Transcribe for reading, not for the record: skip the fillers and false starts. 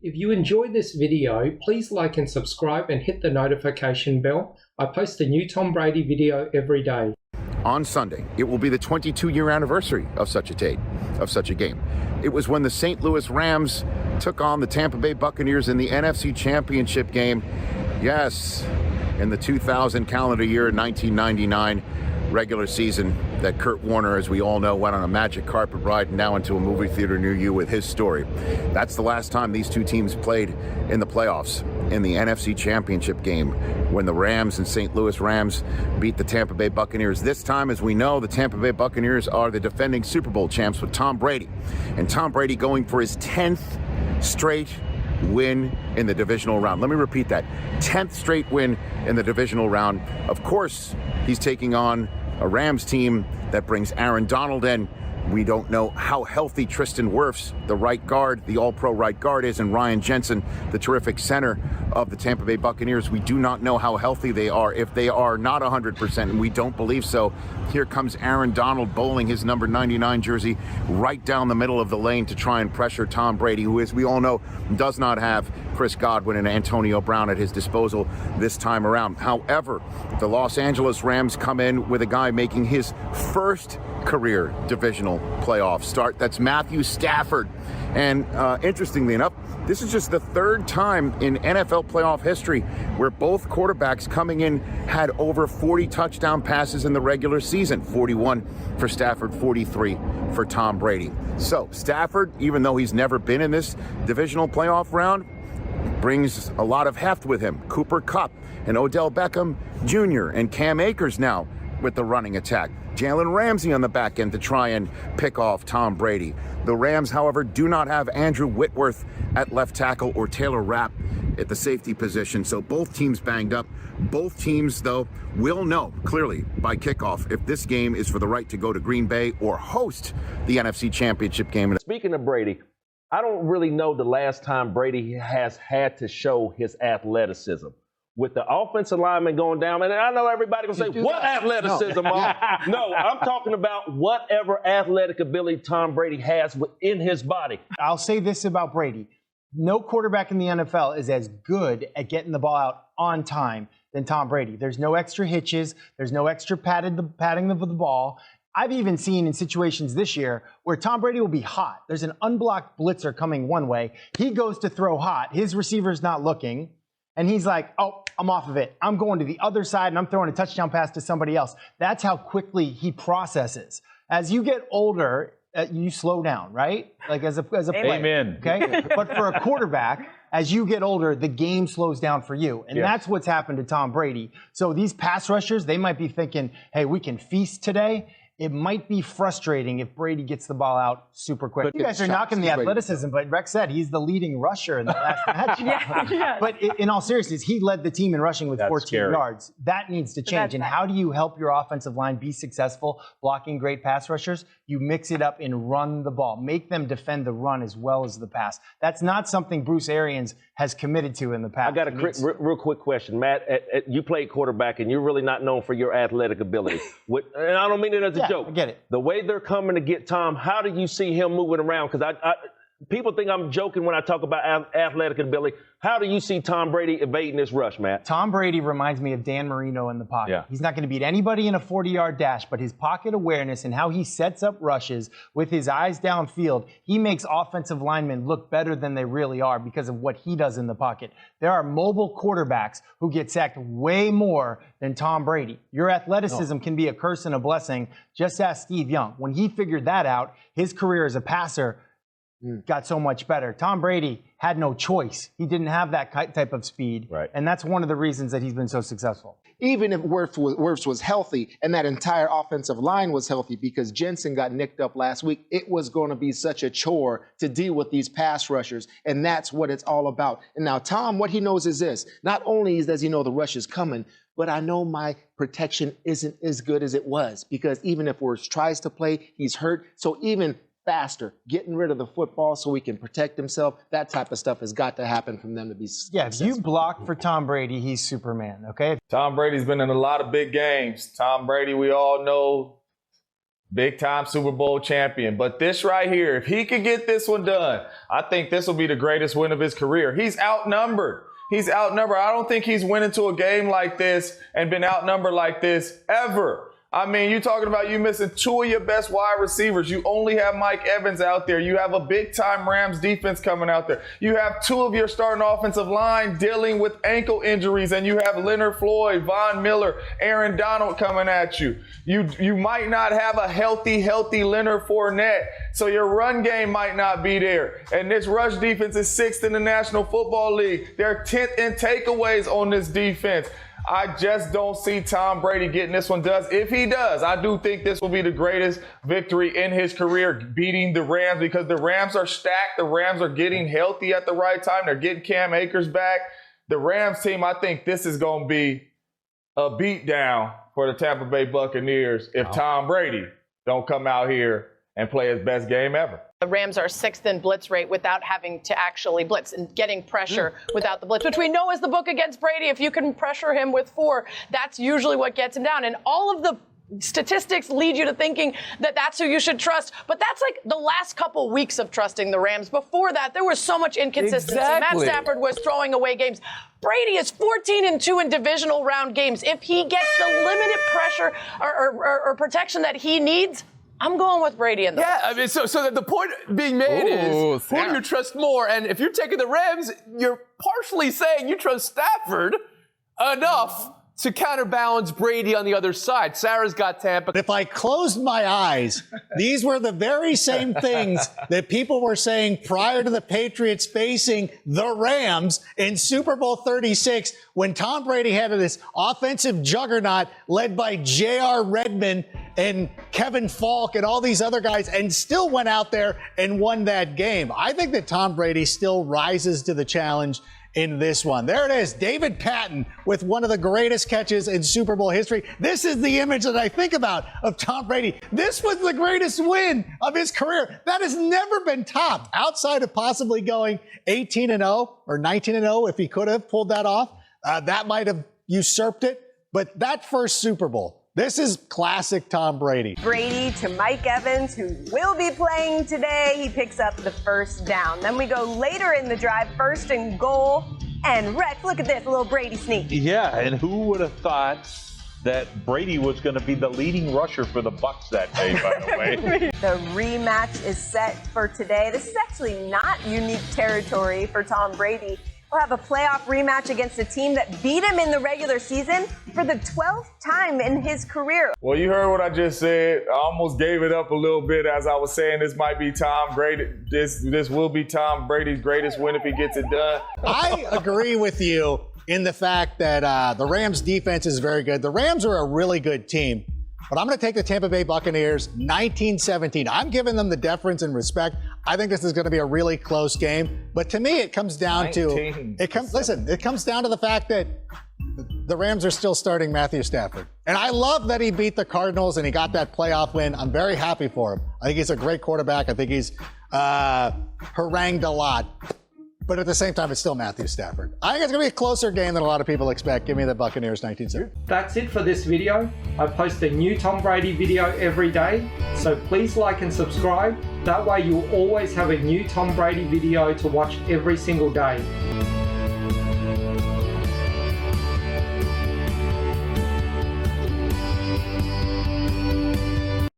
If you enjoyed this video, please like and subscribe and hit the notification bell. I post a new Tom Brady video every day. On Sunday, it will be the 22-year anniversary of such a game. It was when the St. Louis Rams took on the Tampa Bay Buccaneers in the NFC Championship game. Yes, in the 2000 calendar year, 1999 regular season, that Kurt Warner, as we all know, went on a magic carpet ride now into a movie theater near you with his story. That's the last time these two teams played in the playoffs in the NFC Championship game, when the Rams and St. Louis Rams beat the Tampa Bay Buccaneers. This time, as we know, the Tampa Bay Buccaneers are the defending Super Bowl champs with Tom Brady. And Tom Brady going for his 10th straight win in the divisional round. Let me repeat that. 10th straight win in the divisional round. Of course, he's taking on a Rams team that brings Aaron Donald in. We don't know how healthy Tristan Wirfs, the right guard, the all-pro right guard is, and Ryan Jensen, the terrific center of the Tampa Bay Buccaneers. We do not know how healthy they are. If they are not 100%, and we don't believe so, here comes Aaron Donald bowling his number 99 jersey right down the middle of the lane to try and pressure Tom Brady, who, as we all know, does not have Chris Godwin and Antonio Brown at his disposal this time around. However, the Los Angeles Rams come in with a guy making his first career divisional playoff start. That's Matthew Stafford. And interestingly enough, this is just the third time in NFL playoff history where both quarterbacks coming in had over 40 touchdown passes in the regular season. 41 for Stafford, 43 for Tom Brady. So Stafford, even though he's never been in this divisional playoff round, brings a lot of heft with him. Cooper Kupp and Odell Beckham Jr. and Cam Akers now with the running attack. Jalen Ramsey on the back end to try and pick off Tom Brady. The Rams, however, do not have Andrew Whitworth at left tackle or Taylor Rapp at the safety position, so both teams banged up. Both teams, though, will know clearly by kickoff if this game is for the right to go to Green Bay or host the NFC Championship game. Speaking of Brady, I don't really know the last time Brady has had to show his athleticism. With the offensive lineman going down, and I know everybody will say, what athleticism? No, I'm talking about whatever athletic ability Tom Brady has within his body. I'll say this about Brady. No quarterback in the NFL is as good at getting the ball out on time than Tom Brady. There's no extra hitches. There's no extra padding of the ball. I've even seen in situations this year where Tom Brady will be hot. There's an unblocked blitzer coming one way. He goes to throw hot. His receiver's not looking. And he's like, oh, I'm off of it. I'm going to the other side, and I'm throwing a touchdown pass to somebody else. That's how quickly he processes. As you get older, you slow down, right? Like as a player. Amen. Okay? But for a quarterback, as you get older, the game slows down for you. And that's what's happened to Tom Brady. So these pass rushers, they might be thinking, hey, we can feast today. It might be frustrating if Brady gets the ball out super quick. You guys are knocking the athleticism, but Rex said he's the leading rusher in the last match. But in all seriousness, he led the team in rushing with 14 yards. That needs to change. And how do you help your offensive line be successful blocking great pass rushers? You mix it up and run the ball. Make them defend the run as well as the pass. That's not something Bruce Arians has committed to in the past. I got a real quick question. Matt, you played quarterback, and you're really not known for your athletic ability. And I don't mean it as a joke. I get it. The way they're coming to get Tom, how do you see him moving around? Because people think I'm joking when I talk about athletic ability. How do you see Tom Brady evading this rush, Matt? Tom Brady reminds me of Dan Marino in the pocket. Yeah. He's not going to beat anybody in a 40-yard dash, but his pocket awareness and how he sets up rushes with his eyes downfield, he makes offensive linemen look better than they really are because of what he does in the pocket. There are mobile quarterbacks who get sacked way more than Tom Brady. Your athleticism can be a curse and a blessing. Just ask Steve Young. When he figured that out, his career as a passer got so much better. Tom Brady had no choice. He didn't have that type of speed. Right. And that's one of the reasons that he's been so successful. Even if Wirfs was healthy and that entire offensive line was healthy, because Jensen got nicked up last week, it was going to be such a chore to deal with these pass rushers. And that's what it's all about. And now Tom, what he knows is this. Not only does he know the rush is coming, but I know my protection isn't as good as it was, because even if Wirfs tries to play, he's hurt. So even faster, getting rid of the football so he can protect himself, that type of stuff has got to happen from them to be successful. If you block for Tom Brady, he's Superman, okay? Tom Brady's been in a lot of big games. Tom Brady, we all know, big-time Super Bowl champion. But this right here, if he could get this one done, I think this will be the greatest win of his career. He's outnumbered. He's outnumbered. I don't think he's went into a game like this and been outnumbered like this ever. I mean, you're talking about you missing 2 of your best wide receivers. You only have Mike Evans out there. You have a big-time Rams defense coming out there. You have 2 of your starting offensive line dealing with ankle injuries, and you have Leonard Floyd, Von Miller, Aaron Donald coming at you. You might not have a healthy Leonard Fournette, so your run game might not be there. And this rush defense is 6th in the National Football League. They're 10th in takeaways on this defense. I just don't see Tom Brady getting this one done. If he does, I do think this will be the greatest victory in his career, beating the Rams, because the Rams are stacked. The Rams are getting healthy at the right time. They're getting Cam Akers back. The Rams team, I think this is going to be a beatdown for the Tampa Bay Buccaneers if Tom Brady don't come out here and play his best game ever. The Rams are 6th in blitz rate without having to actually blitz and getting pressure without the blitz, which we know is the book against Brady. If you can pressure him with 4, that's usually what gets him down. And all of the statistics lead you to thinking that that's who you should trust. But that's like the last couple weeks of trusting the Rams. Before that, there was so much inconsistency. Exactly. Matt Stafford was throwing away games. Brady is 14-2 in divisional round games. If he gets the limited pressure or protection that he needs, I'm going with Brady in the Yeah, I mean, so the point being made is who do you trust more? And if you're taking the Rams, you're partially saying you trust Stafford enough to counterbalance Brady on the other side. Sarah's got Tampa. If I closed my eyes, these were the very same things that people were saying prior to the Patriots facing the Rams in Super Bowl 36 when Tom Brady had this offensive juggernaut led by J.R. Redmond and Kevin Falk and all these other guys, and still went out there and won that game. I think that Tom Brady still rises to the challenge in this one. There it is, David Patton with one of the greatest catches in Super Bowl history. This is the image that I think about of Tom Brady. This was the greatest win of his career. That has never been topped outside of possibly going 18-0 or 19-0 if he could have pulled that off. That might have usurped it. But that first Super Bowl, this is classic Tom Brady. Brady to Mike Evans, who will be playing today. He picks up the first down. Then we go later in the drive, 1st and goal. And Rex, look at this, a little Brady sneak. Yeah, and who would have thought that Brady was going to be the leading rusher for the Bucs that day, by the way. The rematch is set for today. This is actually not unique territory for Tom Brady. We'll have a playoff rematch against a team that beat him in the regular season for the 12th time in his career. Well, you heard what I just said. I almost gave it up a little bit as I was saying this might be Tom Brady. This will be Tom Brady's greatest win if he gets it done. I agree with you in the fact that the Rams defense is very good. The Rams are a really good team. But I'm going to take the Tampa Bay Buccaneers 19-17. I'm giving them the deference and respect. I think this is going to be a really close game. But to me, it comes down to it comes down to the fact that the Rams are still starting Matthew Stafford. And I love that he beat the Cardinals and he got that playoff win. I'm very happy for him. I think he's a great quarterback. I think he's harangued a lot. But at the same time, it's still Matthew Stafford. I think it's going to be a closer game than a lot of people expect. Give me the Buccaneers 19-17. That's it for this video. I post a new Tom Brady video every day, so please like and subscribe. That way you'll always have a new Tom Brady video to watch every single day.